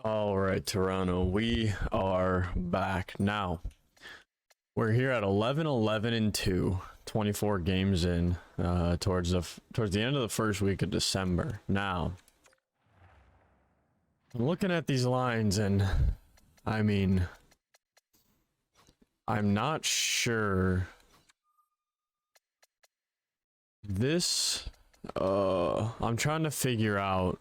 All right, Toronto, we are back now. We're here at 11-11-2, 24 games in, towards the end of the first week of December. Now, I'm looking at these lines, and I mean, I'm not sure. This, I'm trying to figure out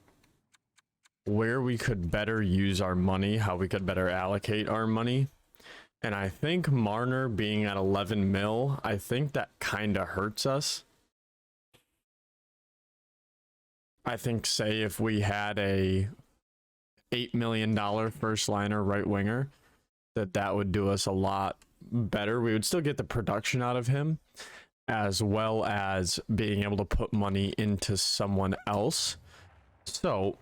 where we could better use our money, how we could better allocate our money. And I think Marner being at 11 mil, I think that kind of hurts us. I think, say, if we had a $8 million first liner right winger, that would do us a lot better. We would still get the production out of him, as well as being able to put money into someone else. So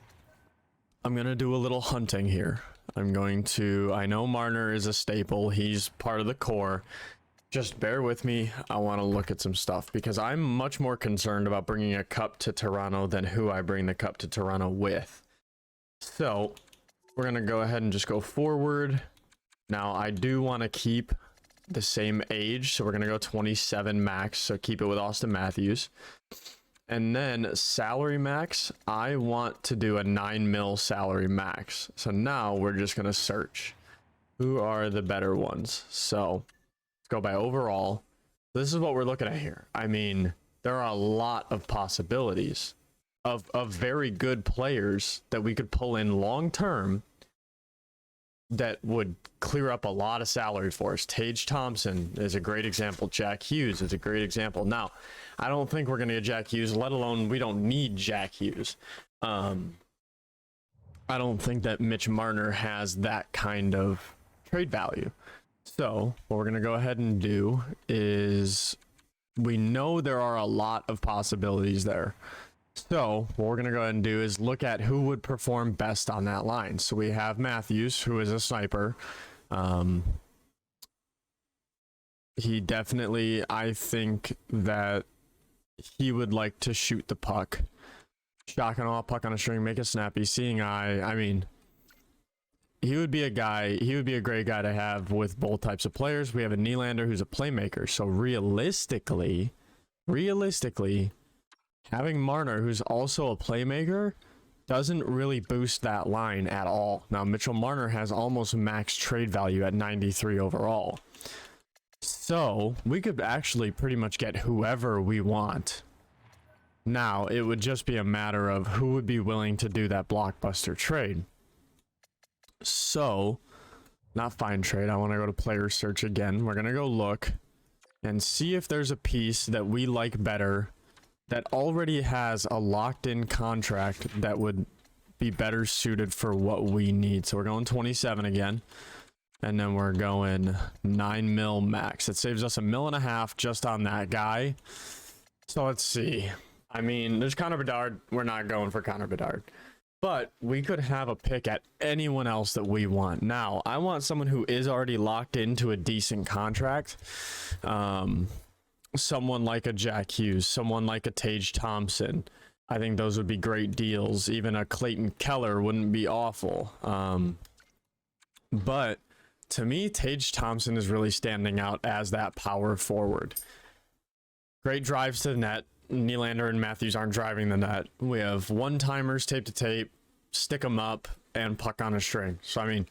I'm going to do a little hunting here. I know Marner is a staple. He's part of the core. Just bear with me. I want to look at some stuff because I'm much more concerned about bringing a cup to Toronto than who I bring the cup to Toronto with. So we're going to go ahead and just go forward. Now, I do want to keep the same age, so we're going to go 27 max, so keep it with Austin Matthews. And then salary max, I want to do a 9 mil salary max. So now we're just going to search. Who are the better ones? So let's go by overall. This is what we're looking at here. I mean, there are a lot of possibilities of very good players that we could pull in long term that would clear up a lot of salary for us. Tage Thompson is a great example. Jack Hughes is a great example. Now, I don't think we're going to get Jack Hughes, let alone we don't need Jack Hughes. I don't think that Mitch Marner has that kind of trade value. So what we're going to go ahead and do is, we know there are a lot of possibilities there. So what we're going to go ahead and do is look at who would perform best on that line. So we have Matthews, who is a sniper. He definitely, I think that he would like to shoot the puck. Shotgun all puck on a string, make a snappy, seeing eye. I mean, he would be a great guy to have with both types of players. We have a Nylander who's a playmaker. So realistically, having Marner, who's also a playmaker, doesn't really boost that line at all. Now, Mitchell Marner has almost max trade value at 93 overall. So we could actually pretty much get whoever we want. Now, it would just be a matter of who would be willing to do that blockbuster trade. So, not find trade. I want to go to player search again. We're going to go look and see if there's a piece that we like better that already has a locked-in contract that would be better suited for what we need. So we're going 27 again. And then we're going 9 mil max. It saves us $1.5 million just on that guy. So let's see. I mean, there's Connor Bedard. We're not going for Connor Bedard. But we could have a pick at anyone else that we want. Now, I want someone who is already locked into a decent contract. Someone like a Jack Hughes, someone like a Tage Thompson. I think those would be great deals. Even a Clayton Keller wouldn't be awful. But to me, Tage Thompson is really standing out as that power forward. Great drives to the net. Nylander and Matthews aren't driving the net. We have one-timers, tape to tape, stick them up, and puck on a string. So, I mean,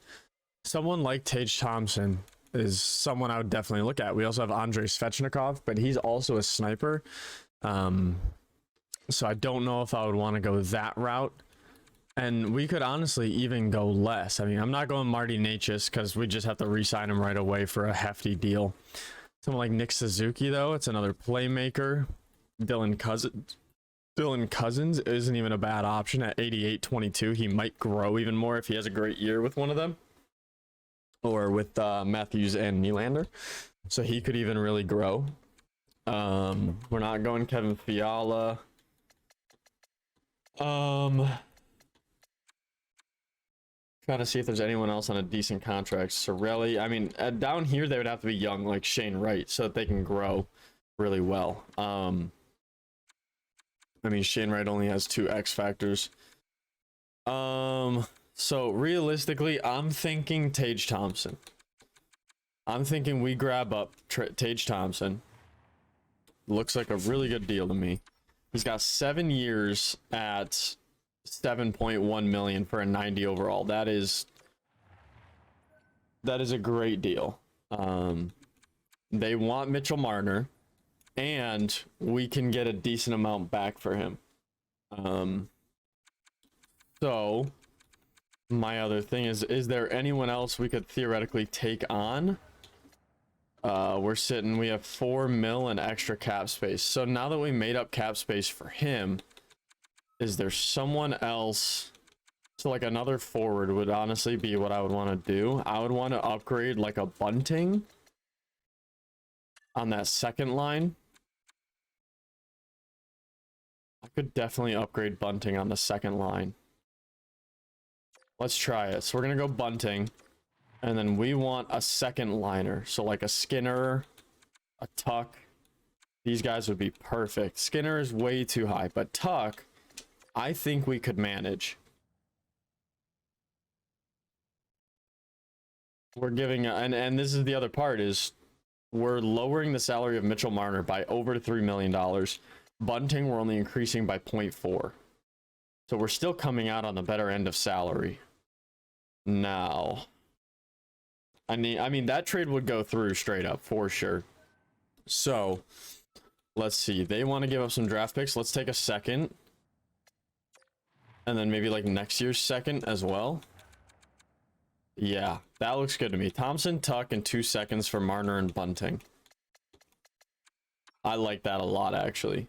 someone like Tage Thompson is someone I would definitely look at. We also have Andrei Svechnikov, but he's also a sniper. So I don't know if I would want to go that route. And we could honestly even go less. I mean, I'm not going Marty Necas because we just have to re-sign him right away for a hefty deal. Someone like Nick Suzuki, though, it's another playmaker. Dylan Cousins isn't even a bad option at 88-22. He might grow even more if he has a great year with one of them. Or with Matthews and Nylander. So he could even really grow. We're not going Kevin Fiala. Trying to see if there's anyone else on a decent contract. Sorelli. I mean, down here they would have to be young like Shane Wright so that they can grow really well. I mean, Shane Wright only has 2 X factors. So realistically, I'm thinking Tage Thompson. I'm thinking we grab up Tage Thompson. Looks like a really good deal to me. He's got 7 years at 7.1 million for a 90 overall. That is a great deal. They want Mitchell Marner, and we can get a decent amount back for him. So my other thing is there anyone else we could theoretically take on? We have 4 mil in extra cap space. So now that we made up cap space for him, is there someone else? So like another forward would honestly be what I would want to do. I would want to upgrade like a Bunting on that second line. I could definitely upgrade Bunting on the second line. Let's try it. So we're going to go Bunting. And then we want a second liner. So like a Skinner, a Tuck. These guys would be perfect. Skinner is way too high. But Tuck, I think we could manage. We're giving... And this is the other part is... We're lowering the salary of Mitchell Marner by over $3 million. Bunting, we're only increasing by 0.4. So we're still coming out on the better end of salary. Now... I mean, that trade would go through straight up, for sure. So, let's see. They want to give up some draft picks. Let's take a second. And then maybe, like, next year's second as well. Yeah, that looks good to me. Thompson, Tuck, and 2 seconds for Marner and Bunting. I like that a lot, actually.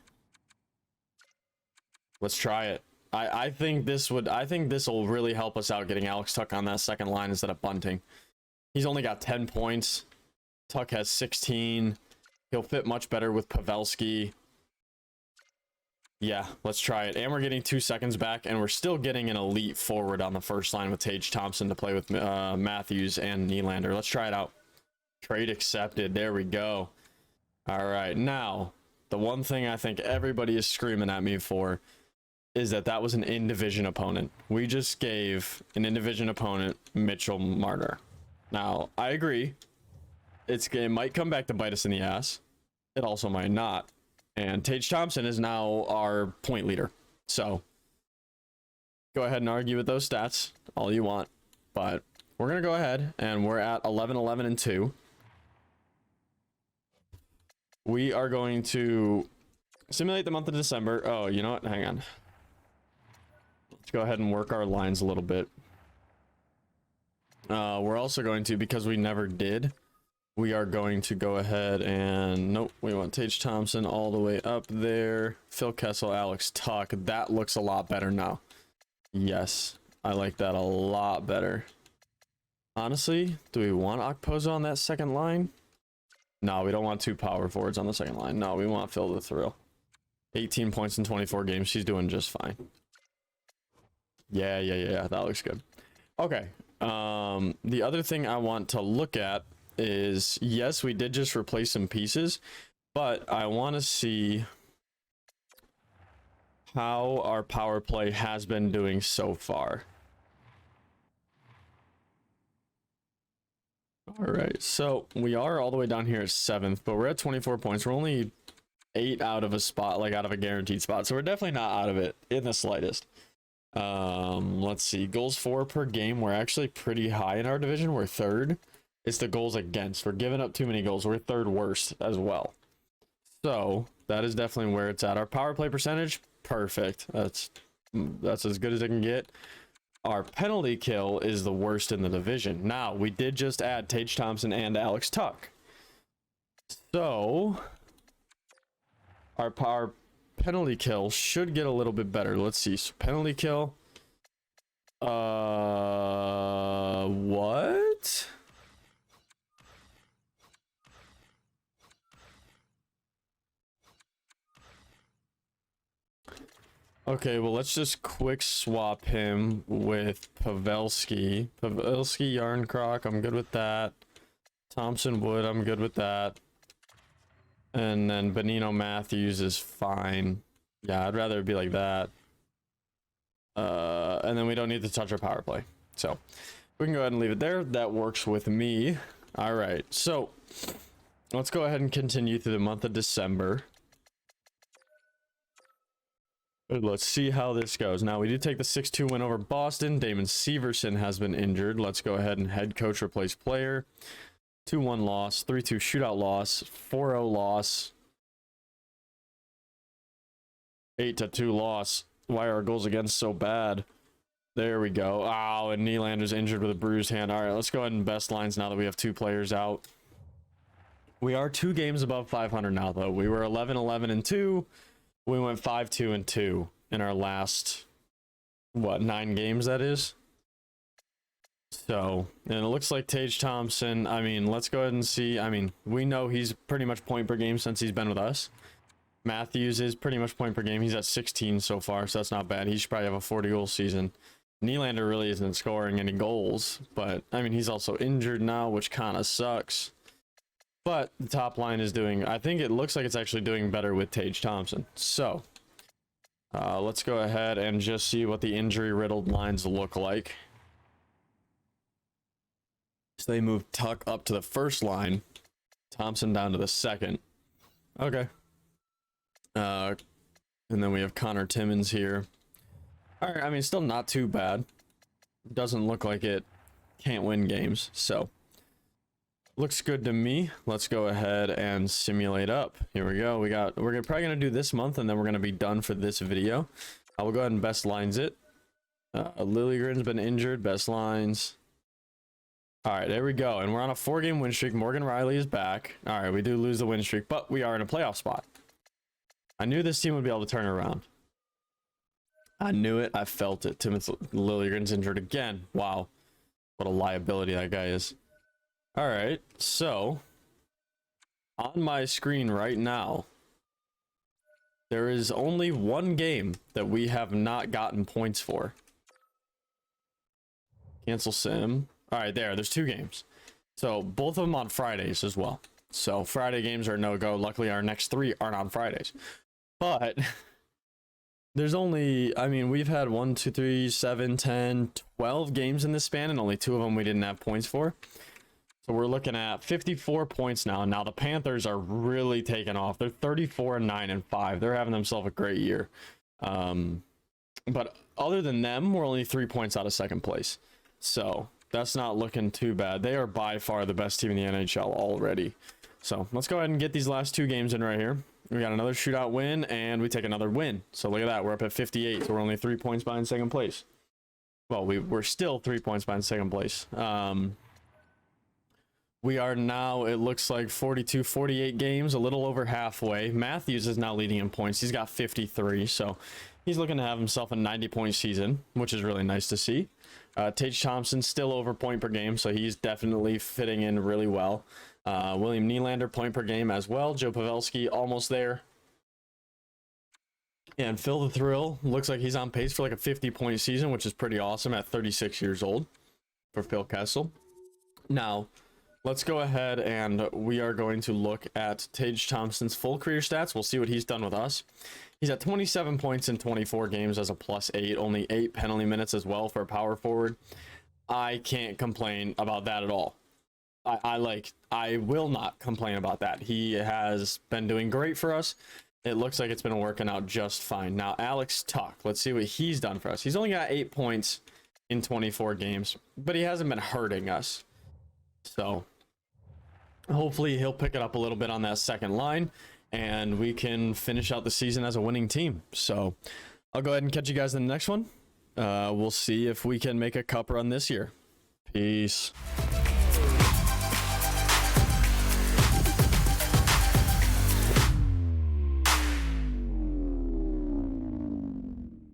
Let's try it. I think this will really help us out getting Alex Tuck on that second line instead of Bunting. He's only got 10 points. Tuck has 16. He'll fit much better with Pavelski. Yeah, let's try it. And we're getting 2 seconds back, and we're still getting an elite forward on the first line with Tage Thompson to play with Matthews and Nylander. Let's try it out. Trade accepted. There we go. All right, now, the one thing I think everybody is screaming at me for is that was an in-division opponent. We just gave an in-division opponent Mitchell Marner. Now, I agree. It might come back to bite us in the ass. It also might not. And Tage Thompson is now our point leader. So, go ahead and argue with those stats all you want. But we're going to go ahead, and we're at 11, 11, and 2. We are going to simulate the month of December. Oh, you know what? Hang on. Let's go ahead and work our lines a little bit. We're also going to, because we never did, we are going to go ahead and... Nope, we want Tage Thompson all the way up there. Phil Kessel, Alex Tuck. That looks a lot better now. Yes, I like that a lot better. Honestly, do we want Okposo on that second line? No, we don't want 2 power forwards on the second line. No, we want Phil the Thrill. 18 points in 24 games. She's doing just fine. Yeah. That looks good. Okay. The other thing I want to look at is, yes, we did just replace some pieces, but I want to see how our power play has been doing so far. All right, so we are all the way down here at 7th, but we're at 24 points. We're only 8 out of a spot, like out of a guaranteed spot, so we're definitely not out of it in the slightest. Let's see, goals for per game. We're actually pretty high in our division. We're 3rd. It's the goals against. We're giving up too many goals. We're 3rd worst as well. So that is definitely where it's at. Our power play percentage, perfect. That's as good as it can get. Our penalty kill is the worst in the division. Now, we did just add Tage Thompson and Alex Tuck. So our penalty kill should get a little bit better. Let's see. So penalty kill. What? Okay, well, let's just quick swap him with Pavelski. Pavelski, Yarncroc, I'm good with that. Thompson Wood, I'm good with that. And then Benino Matthews is fine. Yeah, I'd rather it be like that. And then we don't need to touch our power play. So we can go ahead and leave it there. That works with me. All right, so let's go ahead and continue through the month of December. Let's see how this goes. Now, we did take the 6-2 win over Boston. Damon Severson has been injured. Let's go ahead and head coach replace player. 2-1 loss, 3-2 shootout loss, 4-0 loss, 8-2 loss. Why are our goals against so bad? There we go. Oh, and Nylander's injured with a bruised hand. All right, let's go ahead and best lines now that we have 2 players out. We are 2 games above 500 now, though. We were 11-11-2. We went 5-2-2 in our last, what, 9 games, that is? So, and it looks like Tage Thompson, I mean, let's go ahead and see. I mean, we know he's pretty much point per game since he's been with us. Matthews is pretty much point per game. He's at 16 so far, so that's not bad. He should probably have a 40-goal season. Nylander really isn't scoring any goals, but, I mean, he's also injured now, which kind of sucks. But the top line is doing, I think it looks like it's actually doing better with Tage Thompson. So, let's go ahead and just see what the injury-riddled lines look like. So they move Tuck up to the first line, Thompson down to the second. Okay. And then we have Connor Timmins here. All right, I mean, still not too bad. Doesn't look like it can't win games, so looks good to me. Let's go ahead and simulate up. Here we go. We're probably gonna do this month, and then we're gonna be done for this video. I will go ahead and best lines it. Liljegren's been injured. Best lines. All right, there we go. And we're on a 4-game win streak. Morgan Riley is back. All right, we do lose the win streak, but we are in a playoff spot. I knew this team would be able to turn it around. I knew it. I felt it. Liljegren's injured again. Wow, what a liability that guy is. All right, so on my screen right now, there is only 1 game that we have not gotten points for. Cancel sim. All right, there's 2 games. So both of them on Fridays as well. So Friday games are no-go. Luckily, our next 3 aren't on Fridays. But there's only, I mean, we've had 1, 2, 3, 7, 10, 12 games in this span, and only 2 of them we didn't have points for. So we're looking at 54 points now. Now the Panthers are really taking off. They're 34-9-5. They're having themselves a great year. But other than them, we're only 3 points out of second place. So that's not looking too bad. They are by far the best team in the NHL already. So let's go ahead and get these last 2 games in right here. We got another shootout win, and we take another win. So look at that. We're up at 58. So we're only 3 points behind second place. Well, we're still 3 points behind second place. We are now, it looks like 42, 48 games, a little over halfway. Matthews is now leading in points. He's got 53, so he's looking to have himself a 90-point season, which is really nice to see. Tage Thompson still over point per game, so he's definitely fitting in really well. William Nylander, point per game as well. Joe Pavelski, almost there. And Phil the Thrill, looks like he's on pace for like a 50-point season, which is pretty awesome at 36 years old for Phil Kessel. Now, let's go ahead and we are going to look at Tage Thompson's full career stats. We'll see what he's done with us. He's at 27 points in 24 games as a +8, only 8 penalty minutes as well for a power forward. I can't complain about that at all. I will not complain about that. He has been doing great for us. It looks like it's been working out just fine. Now, Alex Tuck, let's see what he's done for us. He's only got 8 points in 24 games, but he hasn't been hurting us. So hopefully he'll pick it up a little bit on that second line, and we can finish out the season as a winning team. So I'll go ahead and catch you guys in the next one. We'll see if we can make a cup run this year. Peace.